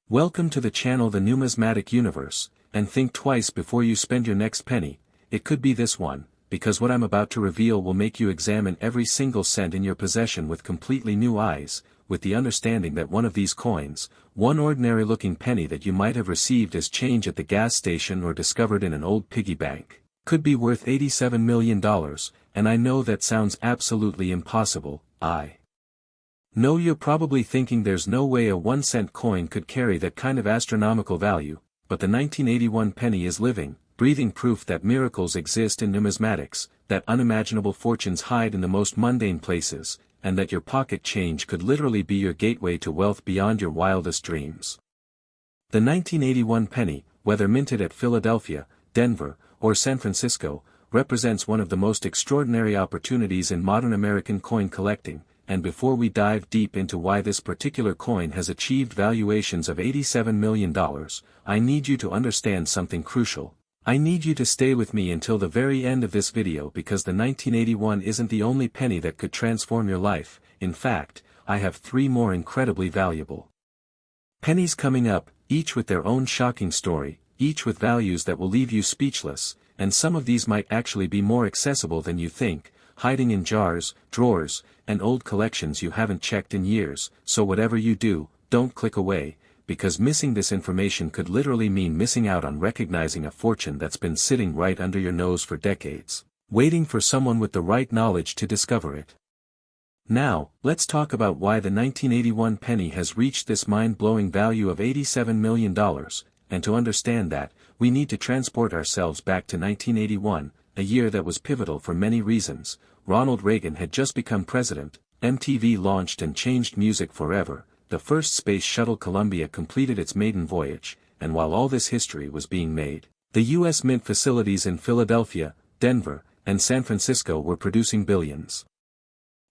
Welcome to the channel The Numismatic Universe, and think twice before you spend your next penny. It could be this one, because what I'm about to reveal will make you examine every single cent in your possession with completely new eyes, with the understanding that one of these coins, one ordinary-looking penny that you might have received as change at the gas station or discovered in an old piggy bank, could be worth $87 million, and I know that sounds absolutely impossible. No, you're probably thinking there's no way a 1-cent coin could carry that kind of astronomical value, but the 1981 penny is living, breathing proof that miracles exist in numismatics, that unimaginable fortunes hide in the most mundane places, and that your pocket change could literally be your gateway to wealth beyond your wildest dreams. The 1981 penny, whether minted at Philadelphia, Denver, or San Francisco, represents one of the most extraordinary opportunities in modern American coin collecting. And before we dive deep into why this particular coin has achieved valuations of $87 million, I need you to understand something crucial. I need you to stay with me until the very end of this video because the 1981 isn't the only penny that could transform your life. In fact, I have 3 more incredibly valuable pennies coming up, each with their own shocking story, each with values that will leave you speechless, and some of these might actually be more accessible than you think, hiding in jars, drawers, and old collections you haven't checked in years. So whatever you do, don't click away, because missing this information could literally mean missing out on recognizing a fortune that's been sitting right under your nose for decades, waiting for someone with the right knowledge to discover it. Now, let's talk about why the 1981 penny has reached this mind-blowing value of $87 million, and to understand that, we need to transport ourselves back to 1981, a year that was pivotal for many reasons. Ronald Reagan had just become president, MTV launched and changed music forever, the first space shuttle Columbia completed its maiden voyage, and while all this history was being made, the U.S. Mint facilities in Philadelphia, Denver, and San Francisco were producing billions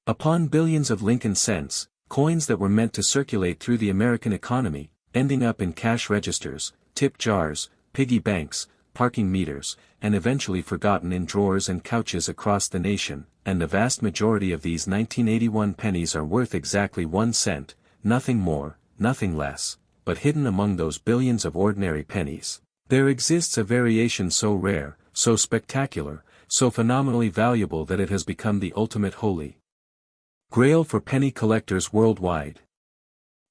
upon billions of Lincoln cents, coins that were meant to circulate through the American economy, ending up in cash registers, tip jars, piggy banks, parking meters, and eventually forgotten in drawers and couches across the nation, and the vast majority of these 1981 pennies are worth exactly 1 cent, nothing more, nothing less, but hidden among those billions of ordinary pennies, there exists a variation so rare, so spectacular, so phenomenally valuable that it has become the ultimate holy grail for penny collectors worldwide.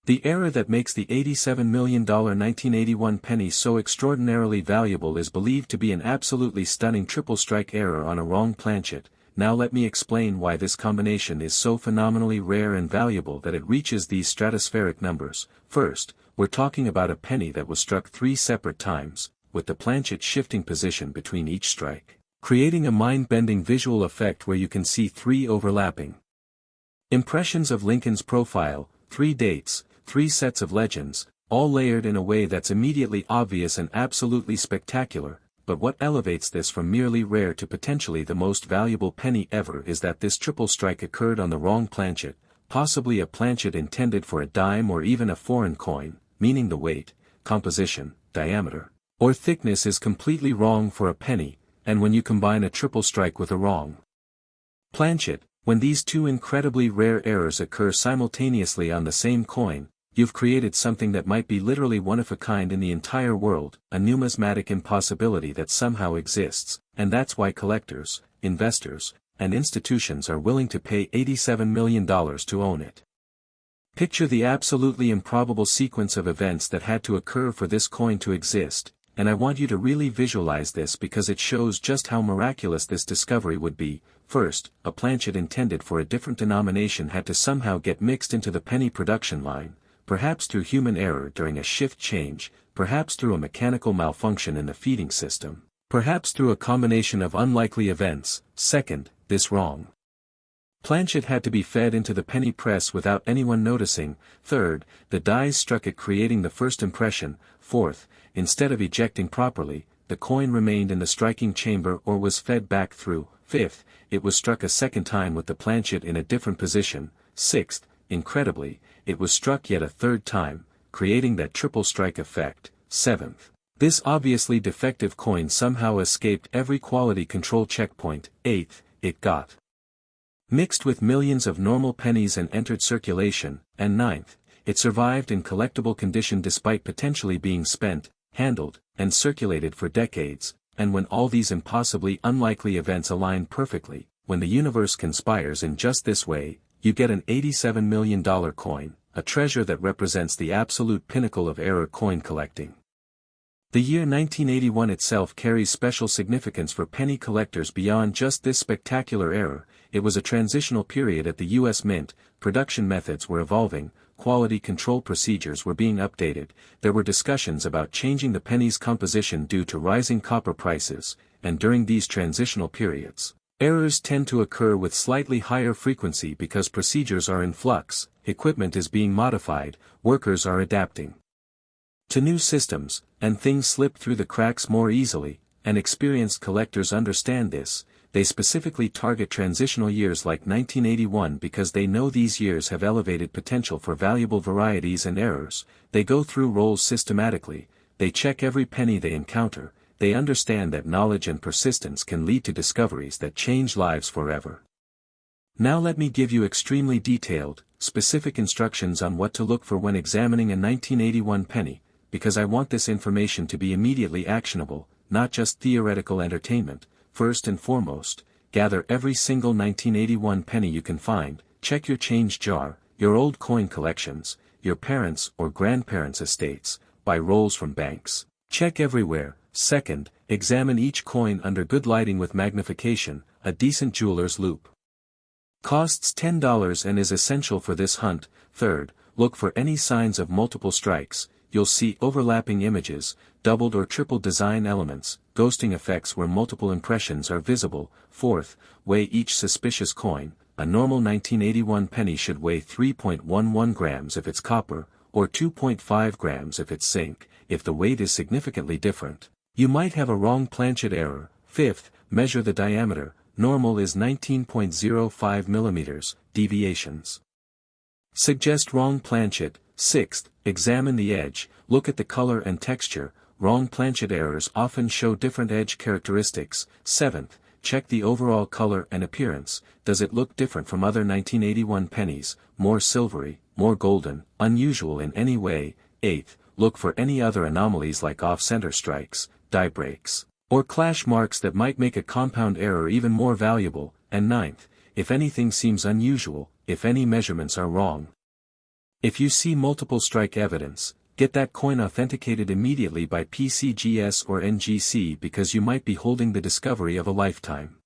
The error that makes the $87 million 1981 penny so extraordinarily valuable is believed to be an absolutely stunning triple strike error on a wrong planchet. Now let me explain why this combination is so phenomenally rare and valuable that it reaches these stratospheric numbers. First, we're talking about a penny that was struck 3 separate times, with the planchet shifting position between each strike, creating a mind-bending visual effect where you can see 3 overlapping impressions of Lincoln's profile, 3 dates, 3 sets of legends, all layered in a way that's immediately obvious and absolutely spectacular. But what elevates this from merely rare to potentially the most valuable penny ever is that this triple strike occurred on the wrong planchet, possibly a planchet intended for a dime or even a foreign coin, meaning the weight, composition, diameter, or thickness is completely wrong for a penny, and when you combine a triple strike with a wrong planchet, when these 2 incredibly rare errors occur simultaneously on the same coin, you've created something that might be literally one of a kind in the entire world, a numismatic impossibility that somehow exists, and that's why collectors, investors, and institutions are willing to pay $87 million to own it. Picture the absolutely improbable sequence of events that had to occur for this coin to exist, and I want you to really visualize this because it shows just how miraculous this discovery would be. First, a planchet intended for a different denomination had to somehow get mixed into the penny production line, perhaps through human error during a shift change, perhaps through a mechanical malfunction in the feeding system, perhaps through a combination of unlikely events. Second, this wrong planchet had to be fed into the penny press without anyone noticing. Third, the dies struck it creating the first impression. Fourth, instead of ejecting properly, the coin remained in the striking chamber or was fed back through. Fifth, it was struck a second time with the planchet in a different position. Sixth, incredibly, it was struck yet a third time, creating that triple strike effect. Seventh, this obviously defective coin somehow escaped every quality control checkpoint. Eighth, it got mixed with millions of normal pennies and entered circulation. And ninth, It survived in collectible condition despite potentially being spent, handled, and circulated for decades, and when all these impossibly unlikely events align perfectly, when the universe conspires in just this way, you get an $87 million coin, a treasure that represents the absolute pinnacle of error coin collecting. The year 1981 itself carries special significance for penny collectors beyond just this spectacular error. It was a transitional period at the U.S. Mint, production methods were evolving, quality control procedures were being updated, there were discussions about changing the penny's composition due to rising copper prices, and during these transitional periods, errors tend to occur with slightly higher frequency because procedures are in flux, equipment is being modified, workers are adapting to new systems, and things slip through the cracks more easily, and experienced collectors understand this. They specifically target transitional years like 1981 because they know these years have elevated potential for valuable varieties and errors. They go through rolls systematically, they check every penny they encounter, they understand that knowledge and persistence can lead to discoveries that change lives forever. Now let me give you extremely detailed, specific instructions on what to look for when examining a 1981 penny, because I want this information to be immediately actionable, not just theoretical entertainment. First and foremost, gather every single 1981 penny you can find, check your change jar, your old coin collections, your parents' or grandparents' estates, buy rolls from banks. Check everywhere. Second, examine each coin under good lighting with magnification, a decent jeweler's loupe. Costs $10 and is essential for this hunt. Third, look for any signs of multiple strikes. You'll see overlapping images, doubled or triple design elements, ghosting effects where multiple impressions are visible. Fourth, weigh each suspicious coin. A normal 1981 penny should weigh 3.11 grams if it's copper, or 2.5 grams if it's zinc. If the weight is significantly different, you might have a wrong planchet error. Fifth, measure the diameter. Normal is 19.05 millimeters, deviations suggest wrong planchet. Sixth, examine the edge, look at the color and texture, wrong planchet errors often show different edge characteristics. Seventh, check the overall color and appearance, does it look different from other 1981 pennies, more silvery, more golden, unusual in any way. Eighth, look for any other anomalies like off-center strikes, die breaks, or clash marks that might make a compound error even more valuable. And ninth, if anything seems unusual, if any measurements are wrong. If you see multiple strike evidence, get that coin authenticated immediately by PCGS or NGC because you might be holding the discovery of a lifetime.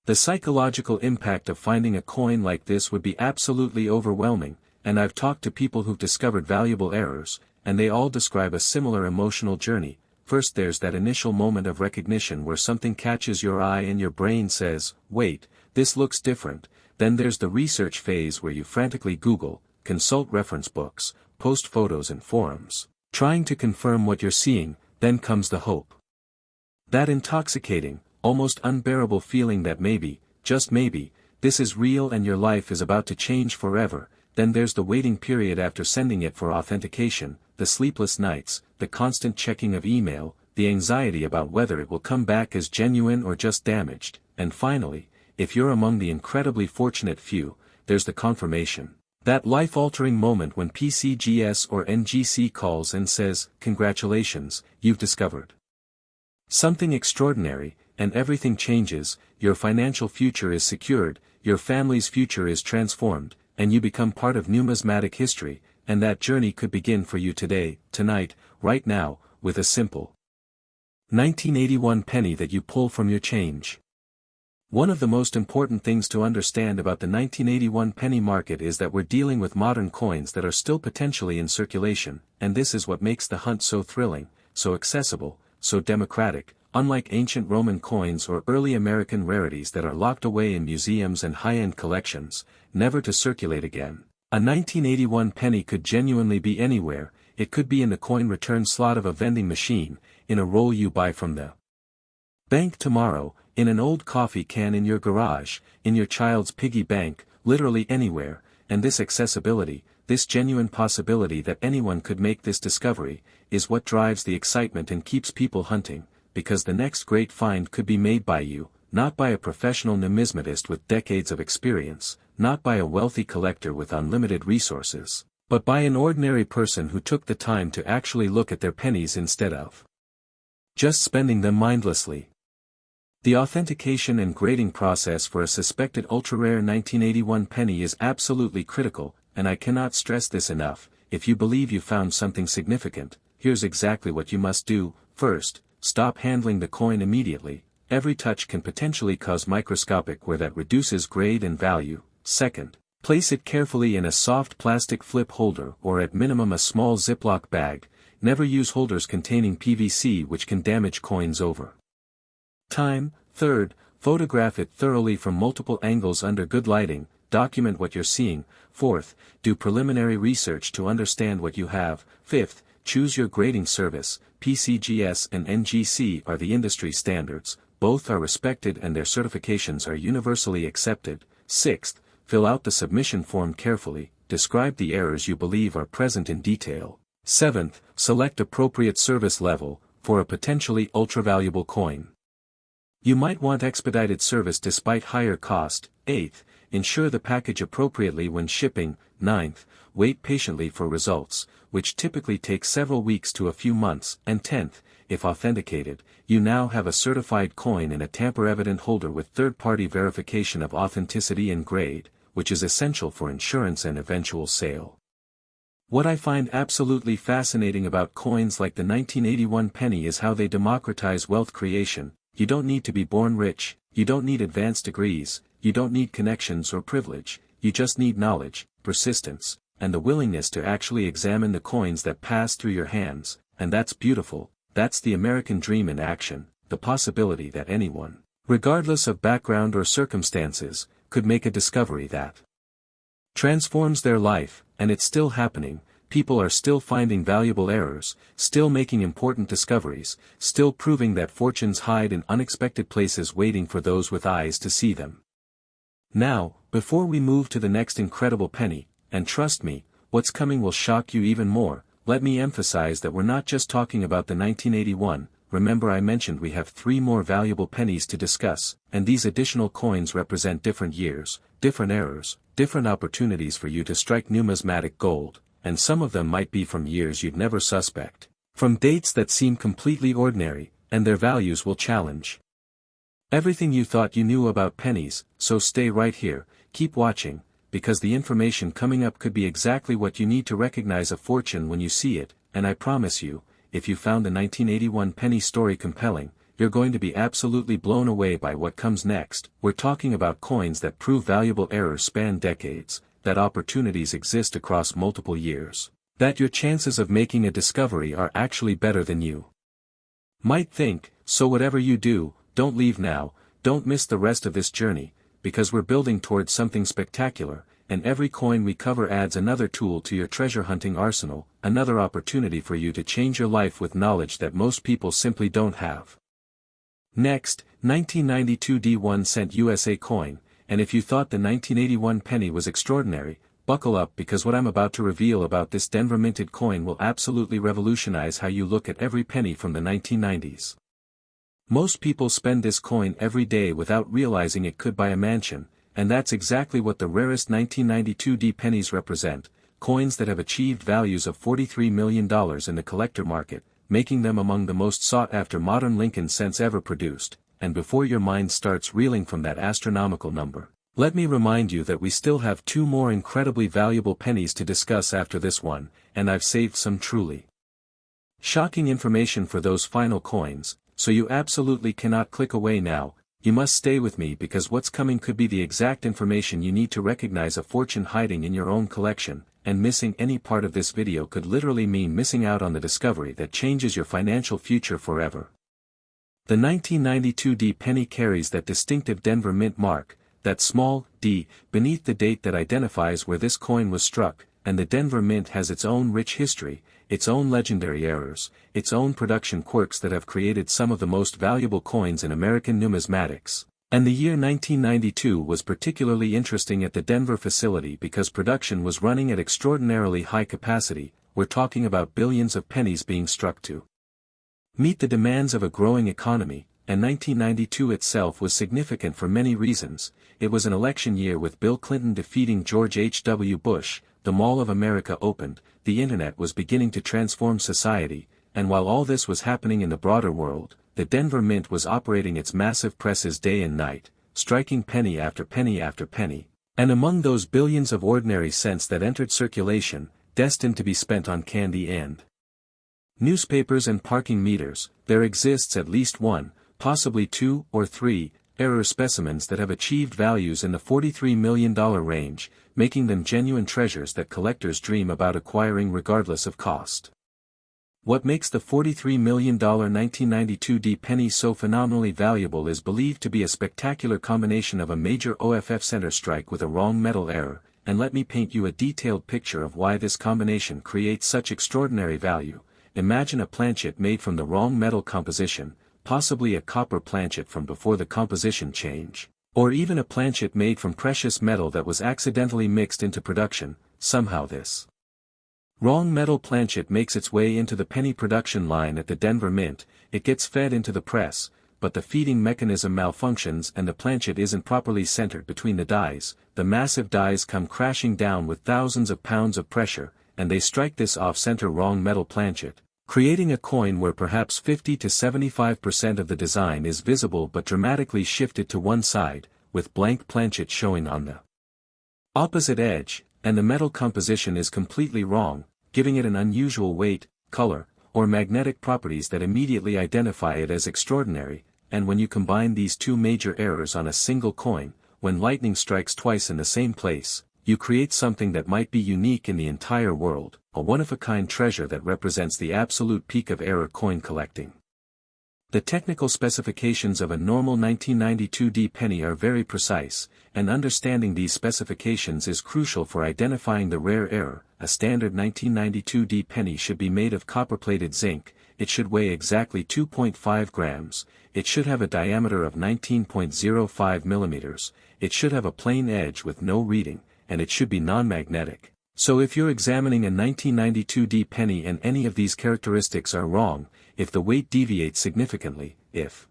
The psychological impact of finding a coin like this would be absolutely overwhelming, and I've talked to people who've discovered valuable errors, and they all describe a similar emotional journey. First there's that initial moment of recognition where something catches your eye and your brain says, wait, this looks different. Then there's the research phase where you frantically Google, consult reference books, post photos in forums, trying to confirm what you're seeing. Then comes the hope. That intoxicating, almost unbearable feeling that maybe, just maybe, this is real and your life is about to change forever. Then there's the waiting period after sending it for authentication, the sleepless nights, the constant checking of email, the anxiety about whether it will come back as genuine or just damaged, and finally, if you're among the incredibly fortunate few, there's the confirmation. That life-altering moment when PCGS or NGC calls and says, congratulations, you've discovered something extraordinary, and everything changes, your financial future is secured, your family's future is transformed, and you become part of numismatic history, and that journey could begin for you today, tonight, right now, with a simple 1981 penny that you pull from your change. One of the most important things to understand about the 1981 penny market is that we're dealing with modern coins that are still potentially in circulation, and this is what makes the hunt so thrilling, so accessible, so democratic, unlike ancient Roman coins or early American rarities that are locked away in museums and high-end collections, never to circulate again. A 1981 penny could genuinely be anywhere. It could be in the coin return slot of a vending machine, in a roll you buy from the bank tomorrow, in an old coffee can in your garage, in your child's piggy bank, literally anywhere. And this accessibility, this genuine possibility that anyone could make this discovery, is what drives the excitement and keeps people hunting, because the next great find could be made by you, not by a professional numismatist with decades of experience, not by a wealthy collector with unlimited resources, but by an ordinary person who took the time to actually look at their pennies instead of just spending them mindlessly. The authentication and grading process for a suspected ultra-rare 1981 penny is absolutely critical, and I cannot stress this enough. If you believe you found something significant, here's exactly what you must do. First, stop handling the coin immediately. Every touch can potentially cause microscopic wear that reduces grade and value. Second, place it carefully in a soft plastic flip holder or at minimum a small Ziploc bag. Never use holders containing PVC, which can damage coins over time. Third, photograph it thoroughly from multiple angles under good lighting. Document what you're seeing. Fourth, do preliminary research to understand what you have. Fifth, choose your grading service. PCGS and NGC are the industry standards. Both are respected and their certifications are universally accepted. Sixth, fill out the submission form carefully. Describe the errors you believe are present in detail. Seventh, select appropriate service level for a potentially ultra-valuable coin. You might want expedited service despite higher cost. Eighth, ensure the package appropriately when shipping. Ninth, wait patiently for results, which typically take several weeks to a few months. And 10th, if authenticated, you now have a certified coin in a tamper-evident holder with third-party verification of authenticity and grade, which is essential for insurance and eventual sale. What I find absolutely fascinating about coins like the 1981 penny is how they democratize wealth creation. You don't need to be born rich, you don't need advanced degrees, you don't need connections or privilege, you just need knowledge, persistence, and the willingness to actually examine the coins that pass through your hands. And that's beautiful. That's the American dream in action, the possibility that anyone, regardless of background or circumstances, could make a discovery that transforms their life. And it's still happening. People are still finding valuable errors, still making important discoveries, still proving that fortunes hide in unexpected places waiting for those with eyes to see them. Now, before we move to the next incredible penny, and trust me, what's coming will shock you even more, let me emphasize that we're not just talking about the 1981. Remember I mentioned we have 3 more valuable pennies to discuss, and these additional coins represent different years, different errors, different opportunities for you to strike numismatic gold, and some of them might be from years you'd never suspect, from dates that seem completely ordinary, and their values will challenge everything you thought you knew about pennies. So stay right here, keep watching, because the information coming up could be exactly what you need to recognize a fortune when you see it. And I promise you, if you found the 1981 penny story compelling, you're going to be absolutely blown away by what comes next. We're talking about coins that prove valuable errors span decades, that opportunities exist across multiple years, that your chances of making a discovery are actually better than you might think. So whatever you do, don't leave now, don't miss the rest of this journey, because we're building towards something spectacular, and every coin we cover adds another tool to your treasure hunting arsenal, another opportunity for you to change your life with knowledge that most people simply don't have. Next, 1992 D1 cent USA coin. And if you thought the 1981 penny was extraordinary, buckle up, because what I'm about to reveal about this Denver minted coin will absolutely revolutionize how you look at every penny from the 1990s. Most people spend this coin every day without realizing it could buy a mansion, and that's exactly what the rarest 1992 D pennies represent, coins that have achieved values of $43 million in the collector market, making them among the most sought-after modern Lincoln cents ever produced. And before your mind starts reeling from that astronomical number, let me remind you that we still have 2 more incredibly valuable pennies to discuss after this one, and I've saved some truly shocking information for those final coins, so you absolutely cannot click away now. You must stay with me, because what's coming could be the exact information you need to recognize a fortune hiding in your own collection, and missing any part of this video could literally mean missing out on the discovery that changes your financial future forever. The 1992 D penny carries that distinctive Denver mint mark, that small d, beneath the date that identifies where this coin was struck, and the Denver mint has its own rich history, its own legendary errors, its own production quirks that have created some of the most valuable coins in American numismatics. And the year 1992 was particularly interesting at the Denver facility because production was running at extraordinarily high capacity. We're talking about billions of pennies being struck to meet the demands of a growing economy, and 1992 itself was significant for many reasons. It was an election year with Bill Clinton defeating George H.W. Bush, the Mall of America opened, the internet was beginning to transform society, and while all this was happening in the broader world, the Denver Mint was operating its massive presses day and night, striking penny after penny after penny, and among those billions of ordinary cents that entered circulation, destined to be spent on candy and newspapers and parking meters, there exists at least one, possibly two or three, error specimens that have achieved values in the $43 million range, making them genuine treasures that collectors dream about acquiring regardless of cost. What makes the $43 million 1992 D penny so phenomenally valuable is believed to be a spectacular combination of a major OFF center strike with a wrong metal error, and let me paint you a detailed picture of why this combination creates such extraordinary value. Imagine a planchet made from the wrong metal composition, possibly a copper planchet from before the composition change, or even a planchet made from precious metal that was accidentally mixed into production. Somehow this wrong metal planchet makes its way into the penny production line at the Denver Mint. It gets fed into the press, but the feeding mechanism malfunctions and the planchet isn't properly centered between the dies. The massive dies come crashing down with thousands of pounds of pressure, and they strike this off-center wrong metal planchet, creating a coin where perhaps 50 to 75% of the design is visible but dramatically shifted to one side, with blank planchet showing on the opposite edge, and the metal composition is completely wrong, giving it an unusual weight, color, or magnetic properties that immediately identify it as extraordinary. And when you combine these two major errors on a single coin, when lightning strikes twice in the same place, you create something that might be unique in the entire world, a one-of-a-kind treasure that represents the absolute peak of error coin collecting. The technical specifications of a normal 1992 D penny are very precise, and understanding these specifications is crucial for identifying the rare error. A standard 1992 D penny should be made of copper-plated zinc, it should weigh exactly 2.5 grams, it should have a diameter of 19.05 millimeters, it should have a plain edge with no reading, and it should be non-magnetic. So if you're examining a 1992 D penny and any of these characteristics are wrong, if the weight deviates significantly, if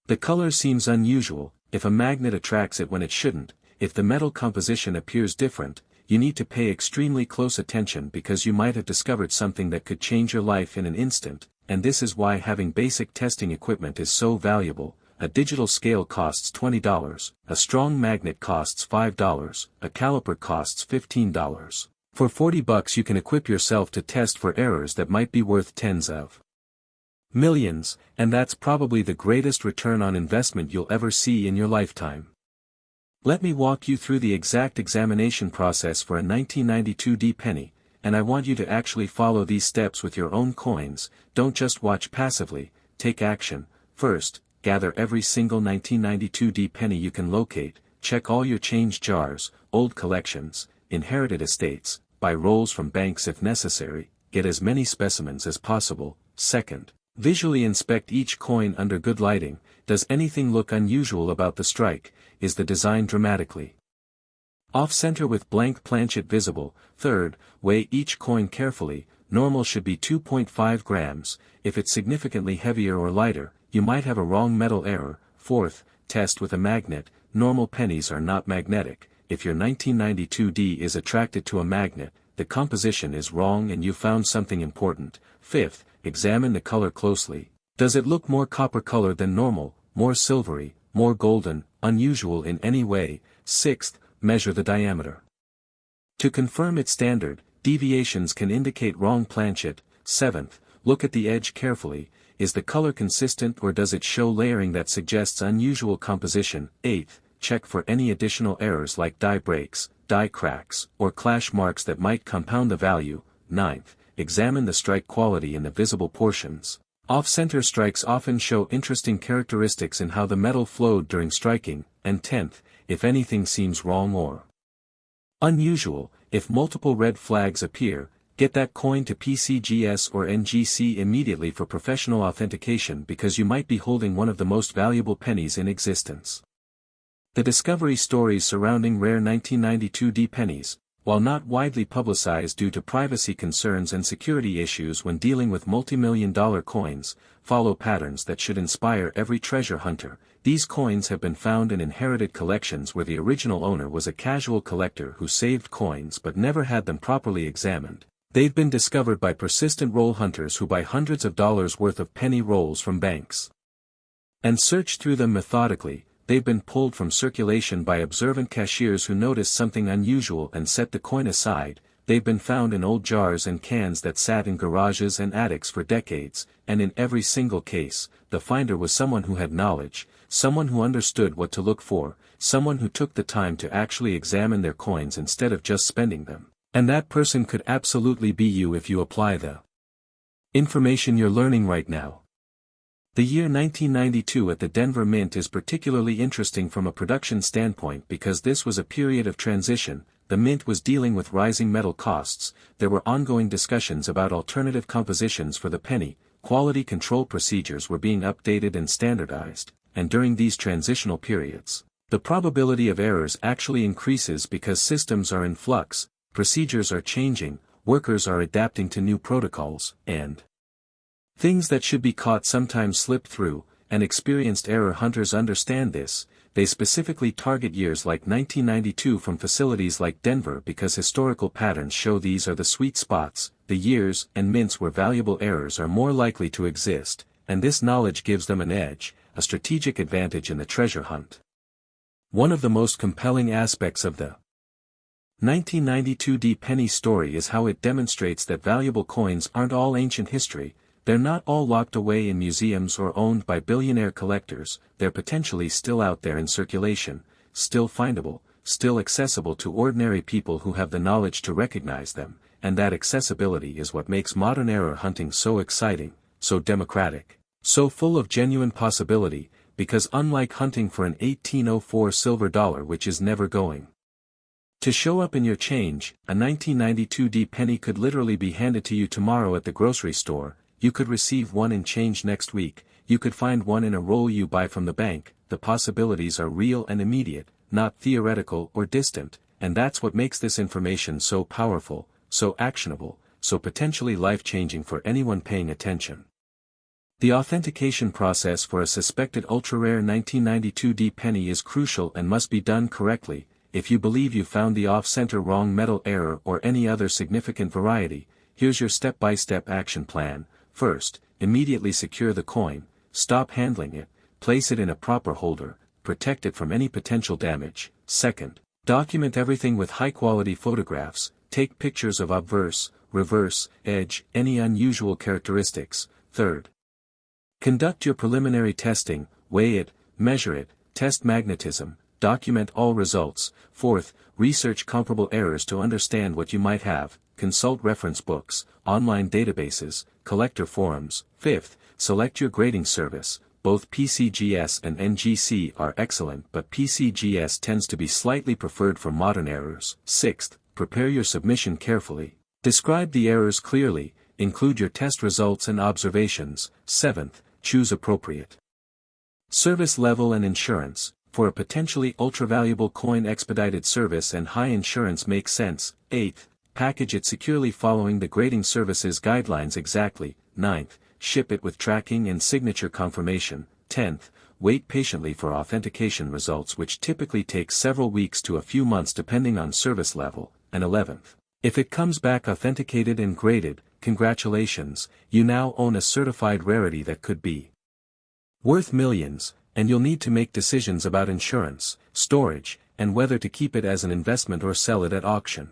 the color seems unusual, if a magnet attracts it when it shouldn't, if the metal composition appears different, you need to pay extremely close attention because you might have discovered something that could change your life in an instant, and this is why having basic testing equipment is so valuable. A digital scale costs $20, a strong magnet costs $5, a caliper costs $15. For $40 you can equip yourself to test for errors that might be worth tens of millions, and that's probably the greatest return on investment you'll ever see in your lifetime. Let me walk you through the exact examination process for a 1992 D penny, and I want you to actually follow these steps with your own coins. Don't just watch passively, take action. First, gather every single 1992 D penny you can locate, check all your change jars, old collections, inherited estates, buy rolls from banks if necessary, get as many specimens as possible. Second, visually inspect each coin under good lighting. Does anything look unusual about the strike? Is the design dramatically off-center with blank planchet visible? Third, weigh each coin carefully. Normal should be 2.5 grams, if it's significantly heavier or lighter, you might have a wrong metal error. Fourth, test with a magnet. Normal pennies are not magnetic. If your 1992 D is attracted to a magnet, the composition is wrong and you found something important. Fifth, examine the color closely. Does it look more copper colored than normal, more silvery, more golden, unusual in any way? Sixth, measure the diameter. To confirm its standard, deviations can indicate wrong planchet. Seventh, look at the edge carefully. Is the color consistent or does it show layering that suggests unusual composition? Eighth, check for any additional errors like die breaks, die cracks, or clash marks that might compound the value. Ninth, examine the strike quality in the visible portions. Off-center strikes often show interesting characteristics in how the metal flowed during striking. And tenth, if anything seems wrong or unusual, if multiple red flags appear, get that coin to PCGS or NGC immediately for professional authentication because you might be holding one of the most valuable pennies in existence. The discovery stories surrounding rare 1992 D pennies. while not widely publicized due to privacy concerns and security issues when dealing with multi-million-dollar coins, follow patterns that should inspire every treasure hunter. These coins have been found in inherited collections where the original owner was a casual collector who saved coins but never had them properly examined. They've been discovered by persistent roll hunters who buy hundreds of dollars worth of penny rolls from banks and search through them methodically. They've been pulled from circulation by observant cashiers who noticed something unusual and set the coin aside. They've been found in old jars and cans that sat in garages and attics for decades, and in every single case, the finder was someone who had knowledge, someone who understood what to look for, someone who took the time to actually examine their coins instead of just spending them. And that person could absolutely be you if you apply the information you're learning right now. The year 1992 at the Denver Mint is particularly interesting from a production standpoint because this was a period of transition. The Mint was dealing with rising metal costs, there were ongoing discussions about alternative compositions for the penny, quality control procedures were being updated and standardized, and during these transitional periods, the probability of errors actually increases because systems are in flux, procedures are changing, workers are adapting to new protocols, and things that should be caught sometimes slip through, and experienced error hunters understand this. They specifically target years like 1992 from facilities like Denver because historical patterns show these are the sweet spots, the years and mints where valuable errors are more likely to exist, and this knowledge gives them an edge, a strategic advantage in the treasure hunt. One of the most compelling aspects of the 1992 penny story is how it demonstrates that valuable coins aren't all ancient history. They're not all locked away in museums or owned by billionaire collectors, they're potentially still out there in circulation, still findable, still accessible to ordinary people who have the knowledge to recognize them, and that accessibility is what makes modern era hunting so exciting, so democratic, so full of genuine possibility, because unlike hunting for an 1804 silver dollar which is never going to show up in your change, a 1992 penny could literally be handed to you tomorrow at the grocery store. You could receive one in change next week, you could find one in a roll you buy from the bank. The possibilities are real and immediate, not theoretical or distant, and that's what makes this information so powerful, so actionable, so potentially life-changing for anyone paying attention. The authentication process for a suspected ultra-rare 1992 penny is crucial and must be done correctly. If you believe you found the off-center wrong metal error or any other significant variety, here's your step-by-step action plan. First, immediately secure the coin, stop handling it, place it in a proper holder, protect it from any potential damage. Second, document everything with high-quality photographs, take pictures of obverse, reverse, edge, any unusual characteristics. Third, conduct your preliminary testing, weigh it, measure it, test magnetism, document all results. Fourth, research comparable errors to understand what you might have, consult reference books, online databases, collector forums. Fifth, select your grading service. Both PCGS and NGC are excellent, but PCGS tends to be slightly preferred for modern errors. Sixth, prepare your submission carefully. Describe the errors clearly, include your test results and observations. Seventh, choose appropriate service level and insurance. For a potentially ultra-valuable coin, expedited service and high insurance makes sense. Eighth, package it securely following the grading services guidelines exactly. Ninth, ship it with tracking and signature confirmation. 10th, wait patiently for authentication results, which typically take several weeks to a few months depending on service level. And 11th, if it comes back authenticated and graded, congratulations, you now own a certified rarity that could be worth millions, and you'll need to make decisions about insurance, storage, and whether to keep it as an investment or sell it at auction.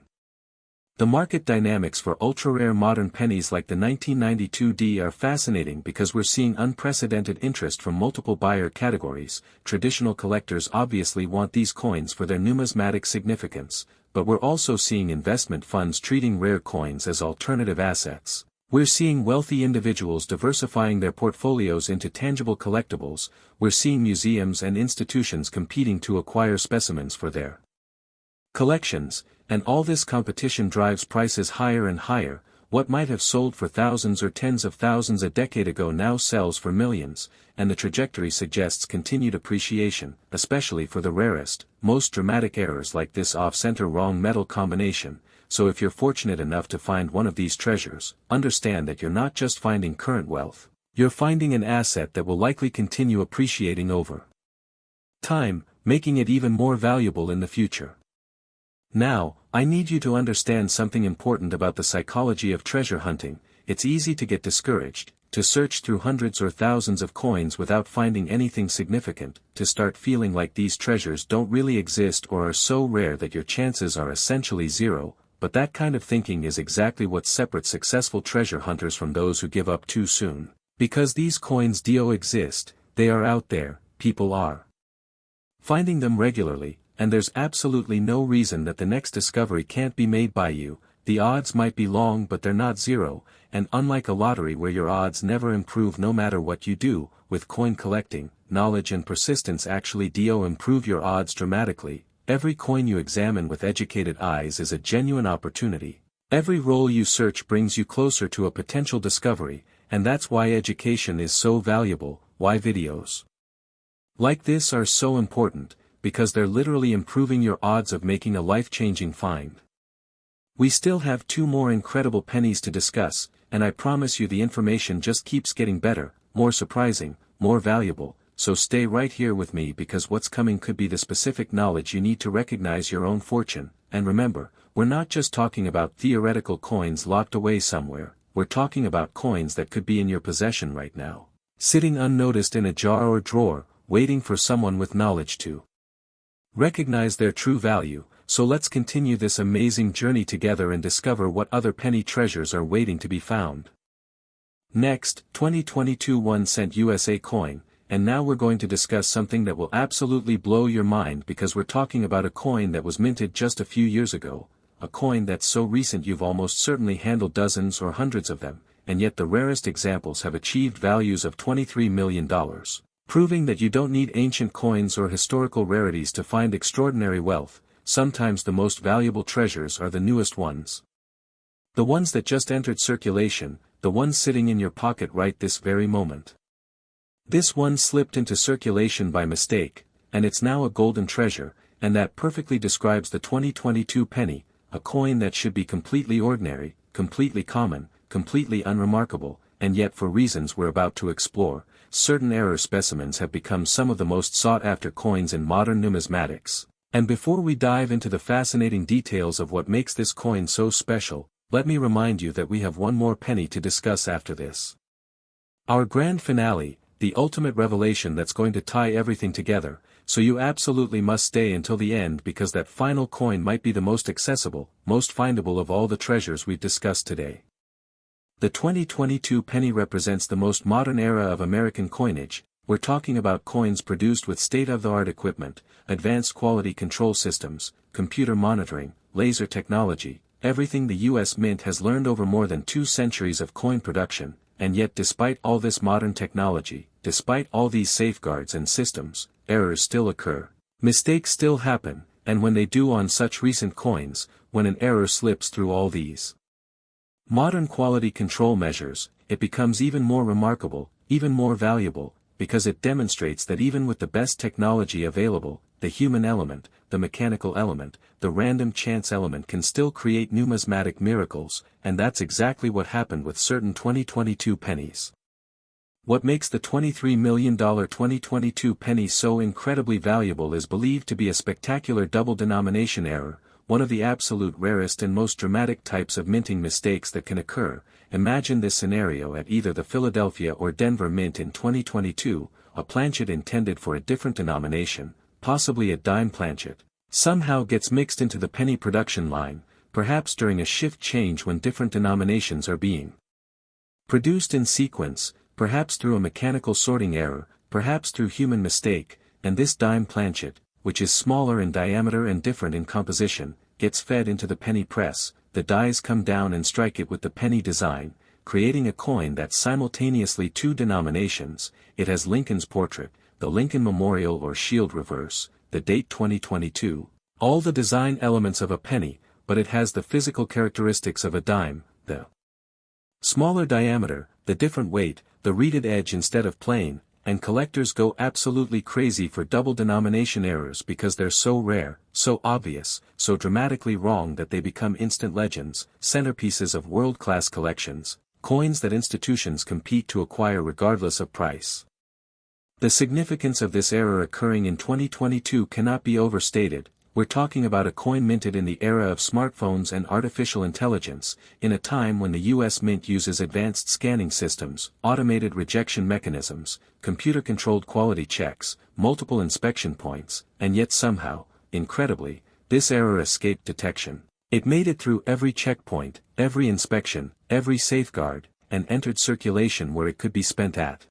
The market dynamics for ultra-rare modern pennies like the 1992 are fascinating because we're seeing unprecedented interest from multiple buyer categories. Traditional collectors obviously want these coins for their numismatic significance, but we're also seeing investment funds treating rare coins as alternative assets. We're seeing wealthy individuals diversifying their portfolios into tangible collectibles. We're seeing museums and institutions competing to acquire specimens for their collections, and all this competition drives prices higher and higher. What might have sold for thousands or tens of thousands a decade ago now sells for millions, and the trajectory suggests continued appreciation, especially for the rarest, most dramatic errors like this off-center wrong metal combination. So if you're fortunate enough to find one of these treasures, understand that you're not just finding current wealth, you're finding an asset that will likely continue appreciating over time, making it even more valuable in the future. Now, I need you to understand something important about the psychology of treasure hunting. It's easy to get discouraged, to search through hundreds or thousands of coins without finding anything significant, to start feeling like these treasures don't really exist or are so rare that your chances are essentially zero, but that kind of thinking is exactly what separates successful treasure hunters from those who give up too soon. Because these coins do exist, they are out there, people are finding them regularly, and there's absolutely no reason that the next discovery can't be made by you. The odds might be long but they're not zero, and unlike a lottery where your odds never improve no matter what you do, with coin collecting, knowledge and persistence actually do improve your odds dramatically. Every coin you examine with educated eyes is a genuine opportunity. Every roll you search brings you closer to a potential discovery, and that's why education is so valuable, why videos like this are so important, because they're literally improving your odds of making a life-changing find. We still have 2 more incredible pennies to discuss, and I promise you the information just keeps getting better, more surprising, more valuable, so stay right here with me because what's coming could be the specific knowledge you need to recognize your own fortune. And remember, we're not just talking about theoretical coins locked away somewhere, we're talking about coins that could be in your possession right now, sitting unnoticed in a jar or drawer, waiting for someone with knowledge to recognize their true value. So let's continue this amazing journey together and discover what other penny treasures are waiting to be found. Next, 2022 1-cent USA coin, and now we're going to discuss something that will absolutely blow your mind because we're talking about a coin that was minted just a few years ago, a coin that's so recent you've almost certainly handled dozens or hundreds of them, and yet the rarest examples have achieved values of $23 million. Proving that you don't need ancient coins or historical rarities to find extraordinary wealth. Sometimes the most valuable treasures are the newest ones. The ones that just entered circulation, the ones sitting in your pocket right this very moment. This one slipped into circulation by mistake, and it's now a golden treasure, and that perfectly describes the 2022 penny, a coin that should be completely ordinary, completely common, completely unremarkable, and yet for reasons we're about to explore, certain error specimens have become some of the most sought-after coins in modern numismatics. And before we dive into the fascinating details of what makes this coin so special, let me remind you that we have one more penny to discuss after this. Our grand finale, the ultimate revelation that's going to tie everything together, so you absolutely must stay until the end because that final coin might be the most accessible, most findable of all the treasures we've discussed today. The 2022 penny represents the most modern era of American coinage. We're talking about coins produced with state-of-the-art equipment, advanced quality control systems, computer monitoring, laser technology, everything the U.S. Mint has learned over more than 2 centuries of coin production, and yet despite all this modern technology, despite all these safeguards and systems, errors still occur, mistakes still happen, and when they do on such recent coins, when an error slips through all these modern quality control measures, it becomes even more remarkable, even more valuable, because it demonstrates that even with the best technology available, the human element, the mechanical element, the random chance element can still create numismatic miracles, and that's exactly what happened with certain 2022 pennies. What makes the $23 million 2022 penny so incredibly valuable is believed to be a spectacular double denomination error, one of the absolute rarest and most dramatic types of minting mistakes that can occur. Imagine this scenario at either the Philadelphia or Denver Mint in 2022, a planchet intended for a different denomination, possibly a dime planchet, somehow gets mixed into the penny production line, perhaps during a shift change when different denominations are being produced in sequence, perhaps through a mechanical sorting error, perhaps through human mistake, and this dime planchet, which is smaller in diameter and different in composition, gets fed into the penny press. The dies come down and strike it with the penny design, creating a coin that's simultaneously 2 denominations. It has Lincoln's portrait, the Lincoln Memorial or Shield reverse, the date 2022, all the design elements of a penny, but it has the physical characteristics of a dime, the Smaller diameter, the different weight, the reeded edge instead of plain, and collectors go absolutely crazy for double denomination errors because they're so rare, so obvious, so dramatically wrong that they become instant legends, centerpieces of world-class collections, coins that institutions compete to acquire regardless of price. The significance of this error occurring in 2022 cannot be overstated. We're talking about a coin minted in the era of smartphones and artificial intelligence, in a time when the US Mint uses advanced scanning systems, automated rejection mechanisms, computer-controlled quality checks, multiple inspection points, and yet somehow, incredibly, this error escaped detection. It made it through every checkpoint, every inspection, every safeguard, and entered circulation where it could be spent at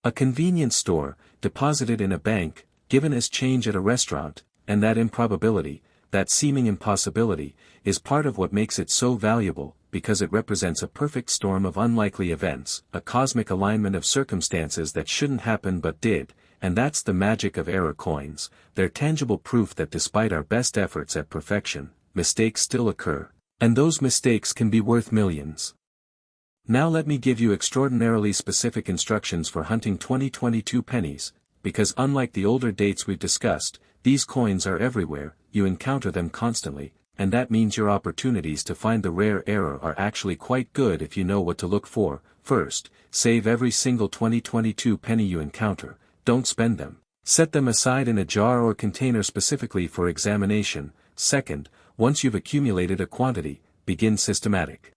a convenience store, deposited in a bank, given as change at a restaurant. And that improbability, that seeming impossibility, is part of what makes it so valuable, because it represents a perfect storm of unlikely events, a cosmic alignment of circumstances that shouldn't happen but did, and that's the magic of error coins. They're tangible proof that despite our best efforts at perfection, mistakes still occur, and those mistakes can be worth millions. Now let me give you extraordinarily specific instructions for hunting 2022 pennies, because unlike the older dates we've discussed, these coins are everywhere, you encounter them constantly, and that means your opportunities to find the rare error are actually quite good if you know what to look for. First, save every single 2022 penny you encounter, don't spend them. Set them aside in a jar or container specifically for examination. Second, once you've accumulated a quantity, begin systematic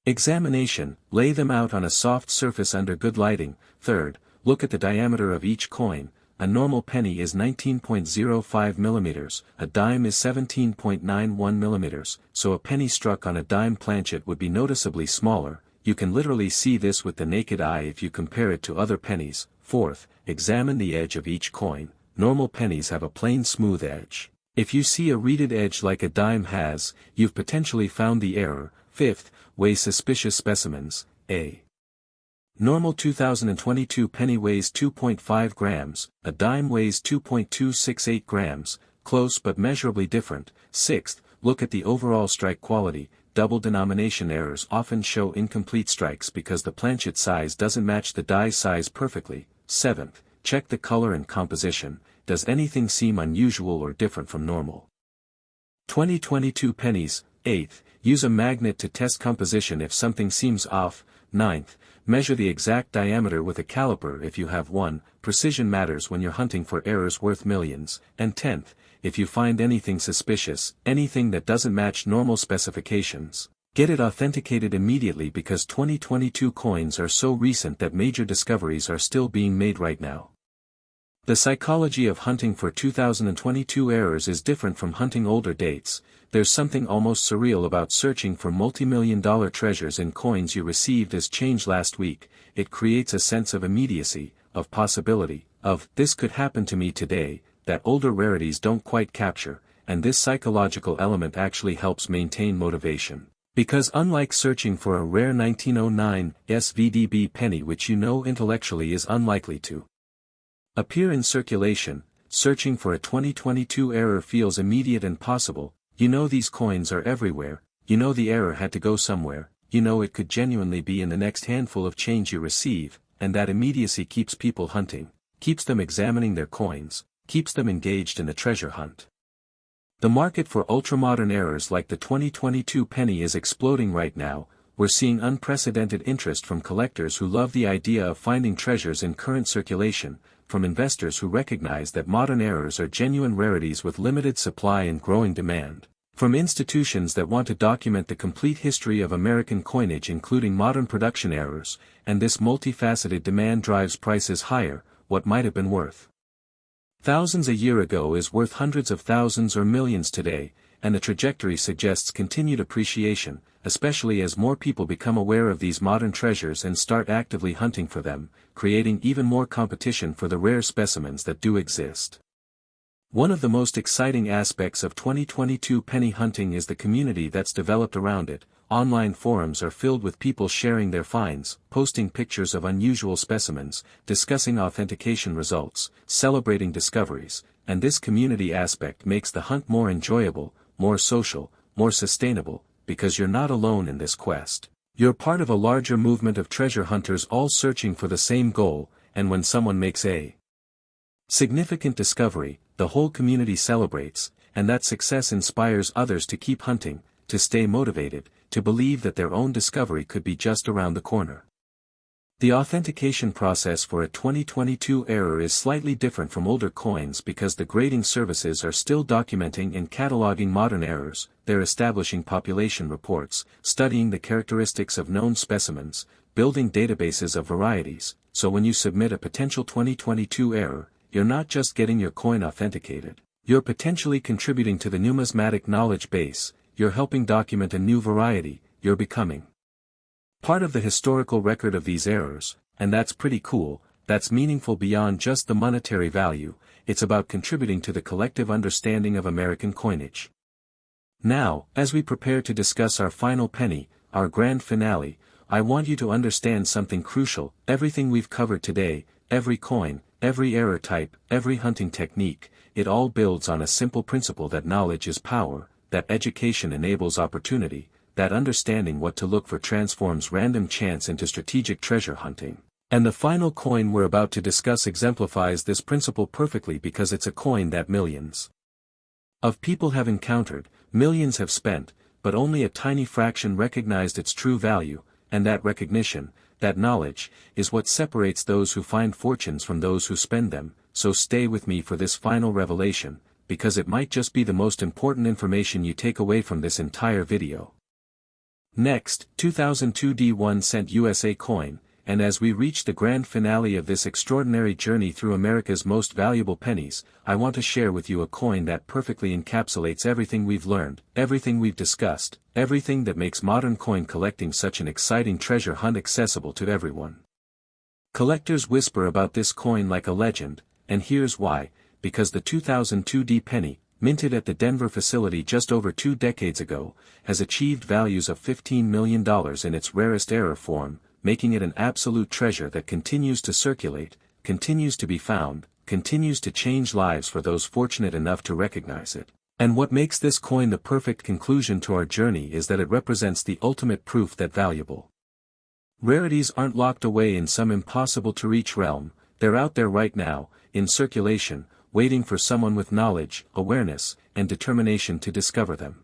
examination, lay them out on a soft surface under good lighting. Third, look at the diameter of each coin. A normal penny is 19.05 millimeters, a dime is 17.91 millimeters, so a penny struck on a dime planchet would be noticeably smaller. You can literally see this with the naked eye if you compare it to other pennies. Fourth, examine the edge of each coin. Normal pennies have a plain smooth edge. If you see a reeded edge like a dime has, you've potentially found the error. Fifth, weigh suspicious specimens. A normal 2022 penny weighs 2.5 grams, a dime weighs 2.268 grams, close but measurably different. Sixth, look at the overall strike quality. Double denomination errors often show incomplete strikes because the planchet size doesn't match the die size perfectly. Seventh, check the color and composition. Does anything seem unusual or different from normal 2022 pennies? Eighth, use a magnet to test composition if something seems off. Ninth, measure the exact diameter with a caliper if you have one. Precision matters when you're hunting for errors worth millions. And 10th, if you find anything suspicious, anything that doesn't match normal specifications, get it authenticated immediately because 2022 coins are so recent that major discoveries are still being made right now. The psychology of hunting for 2022 errors is different from hunting older dates. There's something almost surreal about searching for multi-million-dollar treasures in coins you received as change last week. It creates a sense of immediacy, of possibility, of "this could happen to me today," that older rarities don't quite capture, and this psychological element actually helps maintain motivation. Because unlike searching for a rare 1909 SVDB penny which you know intellectually is unlikely to appear in circulation, searching for a 2022 error feels immediate and possible. You know these coins are everywhere, you know the error had to go somewhere, you know it could genuinely be in the next handful of change you receive, and that immediacy keeps people hunting, keeps them examining their coins, keeps them engaged in the treasure hunt. The market for ultramodern errors like the 2022 penny is exploding right now. We're seeing unprecedented interest from collectors who love the idea of finding treasures in current circulation, from investors who recognize that modern errors are genuine rarities with limited supply and growing demand, from institutions that want to document the complete history of American coinage including modern production errors, and this multifaceted demand drives prices higher. What might have been worth thousands a year ago is worth hundreds of thousands or millions today, and the trajectory suggests continued appreciation, especially as more people become aware of these modern treasures and start actively hunting for them, creating even more competition for the rare specimens that do exist. One of the most exciting aspects of 2022 penny hunting is the community that's developed around it. Online forums are filled with people sharing their finds, posting pictures of unusual specimens, discussing authentication results, celebrating discoveries, and this community aspect makes the hunt more enjoyable, more social, more sustainable, because you're not alone in this quest. You're part of a larger movement of treasure hunters all searching for the same goal, and when someone makes a significant discovery, the whole community celebrates, and that success inspires others to keep hunting, to stay motivated, to believe that their own discovery could be just around the corner. The authentication process for a 2022 error is slightly different from older coins because the grading services are still documenting and cataloging modern errors, they're establishing population reports, studying the characteristics of known specimens, building databases of varieties, so when you submit a potential 2022 error, you're not just getting your coin authenticated, you're potentially contributing to the numismatic knowledge base, you're helping document a new variety, you're becoming part of the historical record of these errors, and that's pretty cool. That's meaningful beyond just the monetary value, it's about contributing to the collective understanding of American coinage. Now, as we prepare to discuss our final penny, our grand finale, I want you to understand something crucial. Everything we've covered today, every coin, every error type, every hunting technique, it all builds on a simple principle that knowledge is power, that education enables opportunity, that understanding what to look for transforms random chance into strategic treasure hunting. And the final coin we're about to discuss exemplifies this principle perfectly because it's a coin that millions of people have encountered, millions have spent, but only a tiny fraction recognized its true value, and that recognition, that knowledge, is what separates those who find fortunes from those who spend them. So stay with me for this final revelation, because it might just be the most important information you take away from this entire video. Next, 2002 D1 cent USA coin, and as we reach the grand finale of this extraordinary journey through America's most valuable pennies, I want to share with you a coin that perfectly encapsulates everything we've learned, everything we've discussed, everything that makes modern coin collecting such an exciting treasure hunt accessible to everyone. Collectors whisper about this coin like a legend, and here's why: because the 2002 D penny, minted at the Denver facility just over 2 decades ago, has achieved values of $15 million in its rarest error form, making it an absolute treasure that continues to circulate, continues to be found, continues to change lives for those fortunate enough to recognize it. And what makes this coin the perfect conclusion to our journey is that it represents the ultimate proof that valuable rarities aren't locked away in some impossible-to-reach realm, they're out there right now, in circulation, waiting for someone with knowledge, awareness, and determination to discover them.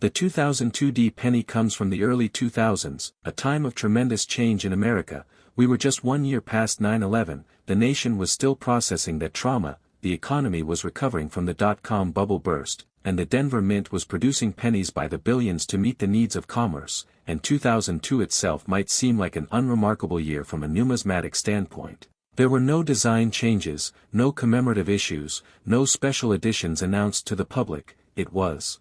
The 2002 D penny comes from the early 2000s, a time of tremendous change in America. We were just 1 year past 9/11, the nation was still processing that trauma, the economy was recovering from the dot-com bubble burst, and the Denver Mint was producing pennies by the billions to meet the needs of commerce, and 2002 itself might seem like an unremarkable year from a numismatic standpoint. There were no design changes, no commemorative issues, no special editions announced to the public. It was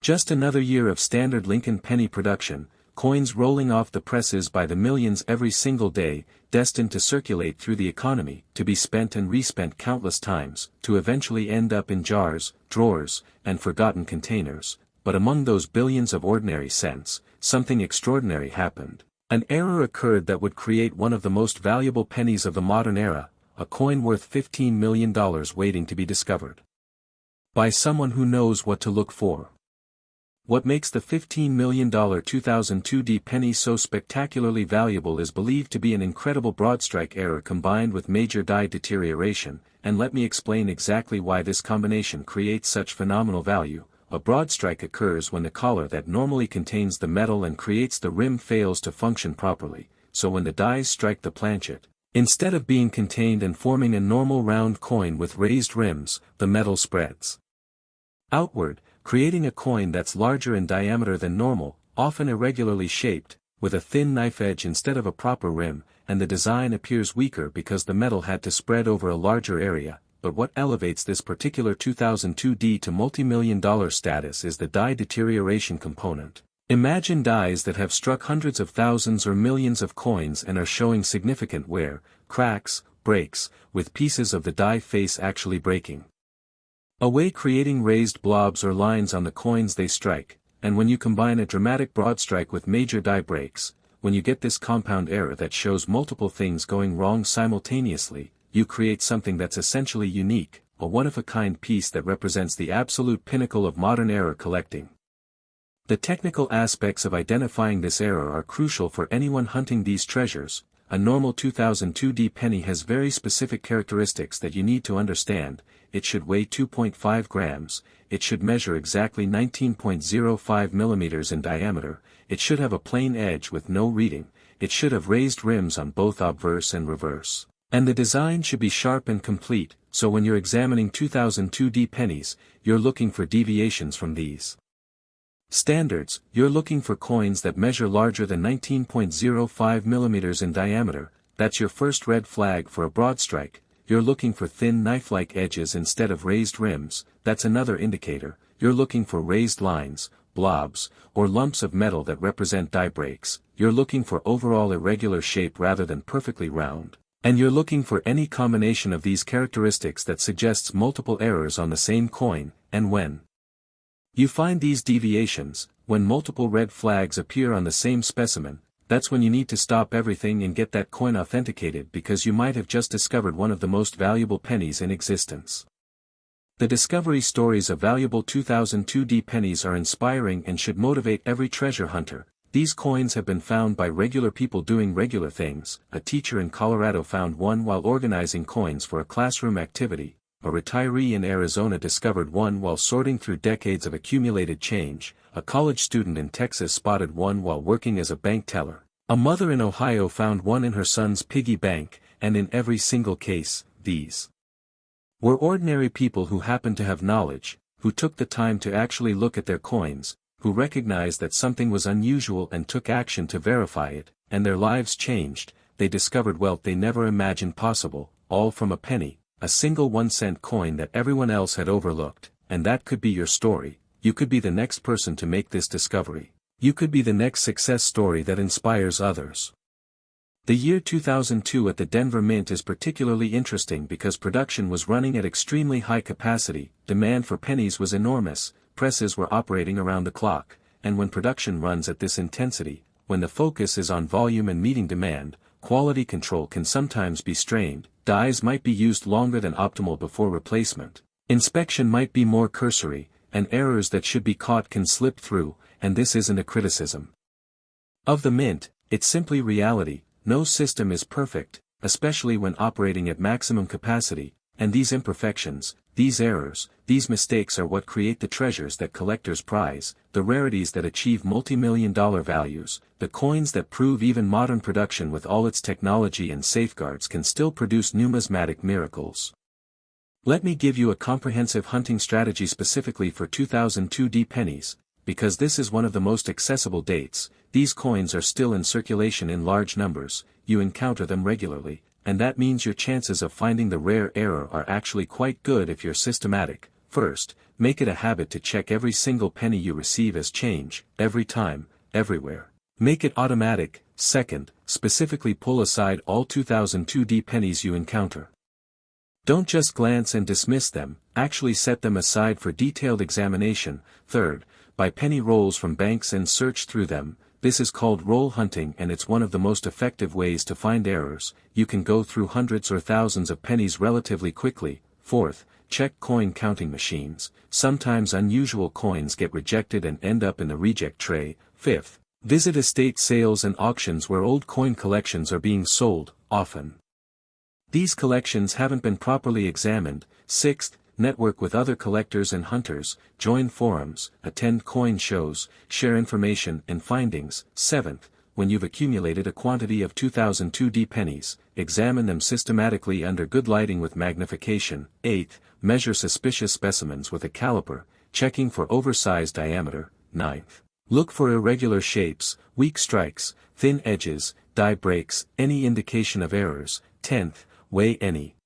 just another year of standard Lincoln penny production, coins rolling off the presses by the millions every single day, destined to circulate through the economy, to be spent and respent countless times, to eventually end up in jars, drawers, and forgotten containers. But among those billions of ordinary cents, something extraordinary happened. An error occurred that would create one of the most valuable pennies of the modern era, a coin worth $15 million waiting to be discovered by someone who knows what to look for. What makes the $15 million 2002 D penny so spectacularly valuable is believed to be an incredible broadstrike error combined with major die deterioration, and let me explain exactly why this combination creates such phenomenal value. A broadstrike occurs when the collar that normally contains the metal and creates the rim fails to function properly, so when the dies strike the planchet, instead of being contained and forming a normal round coin with raised rims, the metal spreads outward, creating a coin that's larger in diameter than normal, often irregularly shaped, with a thin knife edge instead of a proper rim, and the design appears weaker because the metal had to spread over a larger area. But what elevates this particular 2002 D to multi-million-dollar status is the die deterioration component. Imagine dies that have struck hundreds of thousands or millions of coins and are showing significant wear, cracks, breaks, with pieces of the die face actually breaking away, creating raised blobs or lines on the coins they strike. And when you combine a dramatic broadstrike with major die breaks, when you get this compound error that shows multiple things going wrong simultaneously, you create something that's essentially unique, a one-of-a-kind piece that represents the absolute pinnacle of modern error collecting. The technical aspects of identifying this error are crucial for anyone hunting these treasures. A normal 2002D penny has very specific characteristics that you need to understand. It should weigh 2.5 grams, it should measure exactly 19.05 millimeters in diameter, it should have a plain edge with no reading, it should have raised rims on both obverse and reverse, and the design should be sharp and complete, so when you're examining 2002D pennies, you're looking for deviations from these standards. You're looking for coins that measure larger than 19.05 millimeters in diameter. That's your first red flag for a broadstrike. You're looking for thin knife-like edges instead of raised rims. That's another indicator. You're looking for raised lines, blobs, or lumps of metal that represent die breaks. You're looking for overall irregular shape rather than perfectly round. And you're looking for any combination of these characteristics that suggests multiple errors on the same coin. And when you find these deviations, when multiple red flags appear on the same specimen, that's when you need to stop everything and get that coin authenticated, because you might have just discovered one of the most valuable pennies in existence. The discovery stories of valuable 2002D pennies are inspiring and should motivate every treasure hunter. These coins have been found by regular people doing regular things. A teacher in Colorado found one while organizing coins for a classroom activity. A retiree in Arizona discovered one while sorting through decades of accumulated change. A college student in Texas spotted one while working as a bank teller. A mother in Ohio found one in her son's piggy bank, and in every single case, these were ordinary people who happened to have knowledge, who took the time to actually look at their coins, who recognized that something was unusual and took action to verify it, and their lives changed. They discovered wealth they never imagined possible, all from a penny. A single 1-cent coin that everyone else had overlooked. And that could be your story. You could be the next person to make this discovery. You could be the next success story that inspires others. The year 2002 at the Denver Mint is particularly interesting because production was running at extremely high capacity, demand for pennies was enormous, presses were operating around the clock, and when production runs at this intensity, when the focus is on volume and meeting demand, quality control can sometimes be strained. Dies might be used longer than optimal before replacement. Inspection might be more cursory, and errors that should be caught can slip through, and this isn't a criticism of the Mint, it's simply reality. No system is perfect, especially when operating at maximum capacity, and these imperfections, these errors, these mistakes are what create the treasures that collectors prize, the rarities that achieve multi-million-dollar values, the coins that prove even modern production with all its technology and safeguards can still produce numismatic miracles. Let me give you a comprehensive hunting strategy specifically for 2002D pennies, because this is one of the most accessible dates. These coins are still in circulation in large numbers, you encounter them regularly, and that means your chances of finding the rare error are actually quite good if you're systematic. First, make it a habit to check every single penny you receive as change, every time, everywhere. Make it automatic. Second, specifically pull aside all 2002D pennies you encounter. Don't just glance and dismiss them, actually set them aside for detailed examination. Third, buy penny rolls from banks and search through them. This is called roll hunting, and it's one of the most effective ways to find errors. You can go through hundreds or thousands of pennies relatively quickly. Fourth, check coin counting machines. Sometimes unusual coins get rejected and end up in the reject tray. Fifth, visit estate sales and auctions where old coin collections are being sold. Often these collections haven't been properly examined. Sixth, network with other collectors and hunters, join forums, attend coin shows, share information and findings. Seventh, when you've accumulated a quantity of 2002D pennies, examine them systematically under good lighting with magnification. Eighth, measure suspicious specimens with a caliper, checking for oversized diameter. Ninth, look for irregular shapes, weak strikes, thin edges, die breaks, any indication of errors. 10th, weigh any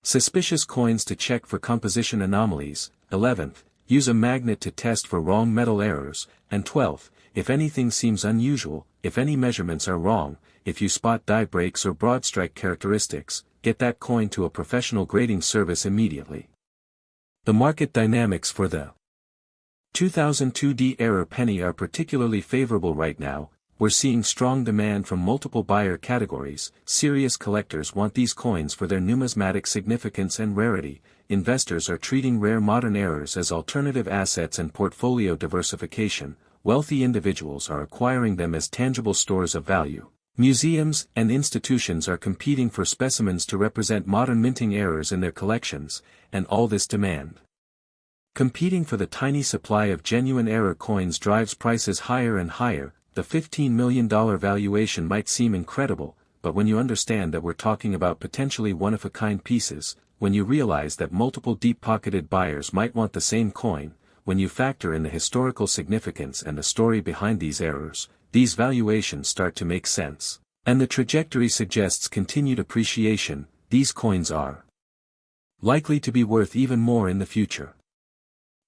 suspicious coins to check for composition anomalies. 11th, use a magnet to test for wrong metal errors. And 12th, if anything seems unusual, if any measurements are wrong, if you spot die breaks or broadstrike characteristics, get that coin to a professional grading service immediately. The market dynamics for the 2002D error penny are particularly favorable right now. We're seeing strong demand from multiple buyer categories. Serious collectors want these coins for their numismatic significance and rarity. Investors are treating rare modern errors as alternative assets and portfolio diversification. wealthy individuals are acquiring them as tangible stores of value. Museums and institutions are competing for specimens to represent modern minting errors in their collections, and all this demand. Competing for the tiny supply of genuine error coins drives prices higher and higher. The $15 million valuation might seem incredible, but when you understand that we're talking about potentially one-of-a-kind pieces, when you realize that multiple deep-pocketed buyers might want the same coin, when you factor in the historical significance and the story behind these errors, these valuations start to make sense. And the trajectory suggests continued appreciation. These coins are likely to be worth even more in the future.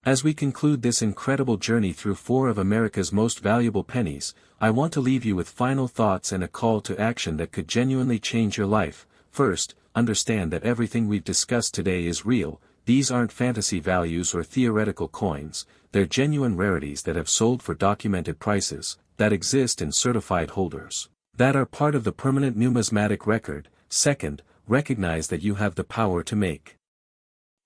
As we conclude this incredible journey through 4 of America's most valuable pennies, I want to leave you with final thoughts and a call to action that could genuinely change your life. First, understand that everything we've discussed today is real. These aren't fantasy values or theoretical coins, they're genuine rarities that have sold for documented prices, that exist in certified holders, that are part of the permanent numismatic record. Second, recognize that you have the power to make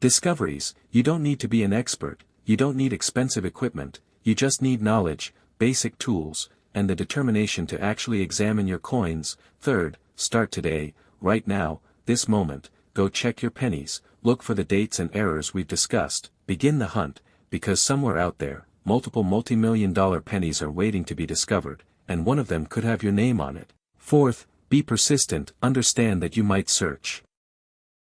discoveries. You don't need to be an expert, you don't need expensive equipment, you just need knowledge, basic tools, and the determination to actually examine your coins. Third, start today, right now, this moment. Go check your pennies, look for the dates and errors we've discussed, begin the hunt, because somewhere out there, multiple multi-million-dollar pennies are waiting to be discovered, and one of them could have your name on it. Fourth, be persistent. Understand that you might search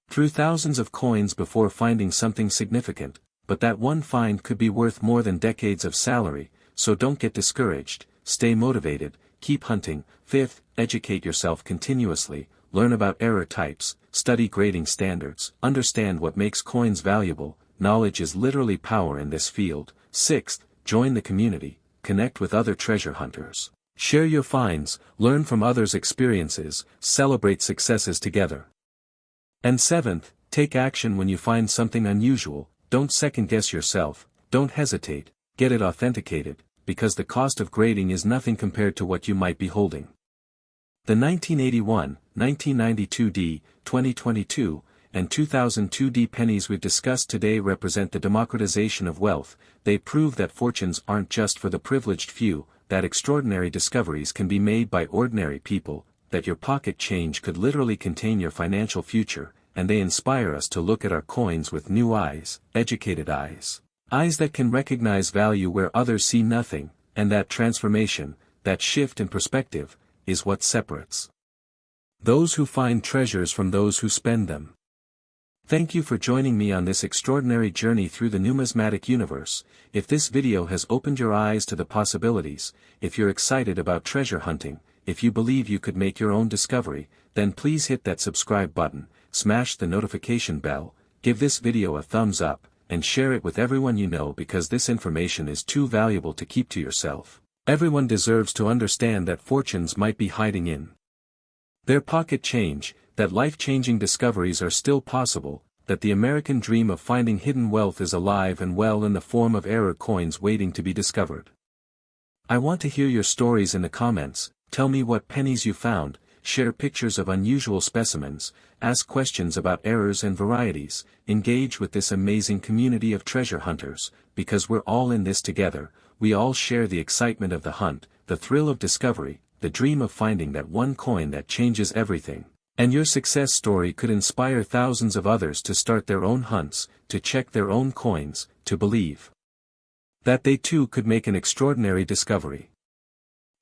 through thousands of coins before finding something significant, but that one find could be worth more than decades of salary, so don't get discouraged, stay motivated, keep hunting. Fifth, educate yourself continuously, learn about error types, study grading standards, understand what makes coins valuable. Knowledge is literally power in this field. Sixth, join the community, connect with other treasure hunters, share your finds, learn from others' experiences, celebrate successes together. And seventh, take action when you find something unusual. Don't second-guess yourself, don't hesitate, get it authenticated, because the cost of grading is nothing compared to what you might be holding. The 1981, 1992D, 2022, and 2002D pennies we've discussed today represent the democratization of wealth. They prove that fortunes aren't just for the privileged few, that extraordinary discoveries can be made by ordinary people, that your pocket change could literally contain your financial future, and they inspire us to look at our coins with new eyes, educated eyes. Eyes that can recognize value where others see nothing, and that transformation, that shift in perspective, is what separates those who find treasures from those who spend them. Thank you for joining me on this extraordinary journey through the numismatic universe. If this video has opened your eyes to the possibilities, if you're excited about treasure hunting, if you believe you could make your own discovery, then please hit that subscribe button, smash the notification bell, give this video a thumbs up, and share it with everyone you know, because this information is too valuable to keep to yourself. Everyone deserves to understand that fortunes might be hiding in their pocket change, that life-changing discoveries are still possible, that the American dream of finding hidden wealth is alive and well in the form of error coins waiting to be discovered. I want to hear your stories in the comments. Tell me what pennies you found, share pictures of unusual specimens, ask questions about errors and varieties, engage with this amazing community of treasure hunters, because we're all in this together. We all share the excitement of the hunt, the thrill of discovery, the dream of finding that one coin that changes everything. And your success story could inspire thousands of others to start their own hunts, to check their own coins, to believe that they too could make an extraordinary discovery.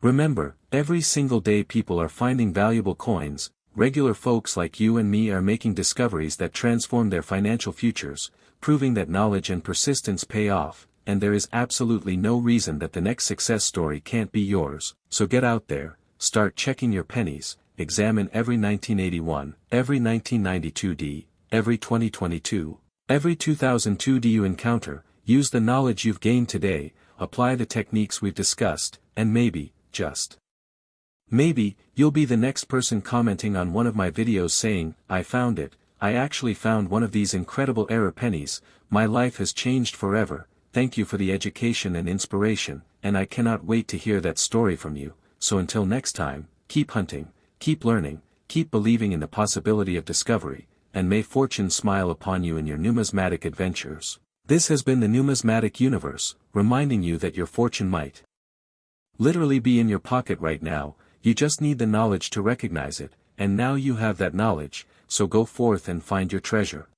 Remember, every single day people are finding valuable coins. Regular folks like you and me are making discoveries that transform their financial futures, proving that knowledge and persistence pay off, and there is absolutely no reason that the next success story can't be yours. So get out there, start checking your pennies, examine every 1981, every 1992D, every 2022, every 2002D you encounter, use the knowledge you've gained today, apply the techniques we've discussed, and maybe, just maybe, you'll be the next person commenting on one of my videos saying, "I found it, I actually found one of these incredible error pennies, my life has changed forever." Thank you for the education and inspiration, and I cannot wait to hear that story from you. So until next time, keep hunting, keep learning, keep believing in the possibility of discovery, and may fortune smile upon you in your numismatic adventures. This has been the Numismatic Universe, reminding you that your fortune might literally be in your pocket right now. You just need the knowledge to recognize it, and now you have that knowledge, so go forth and find your treasure.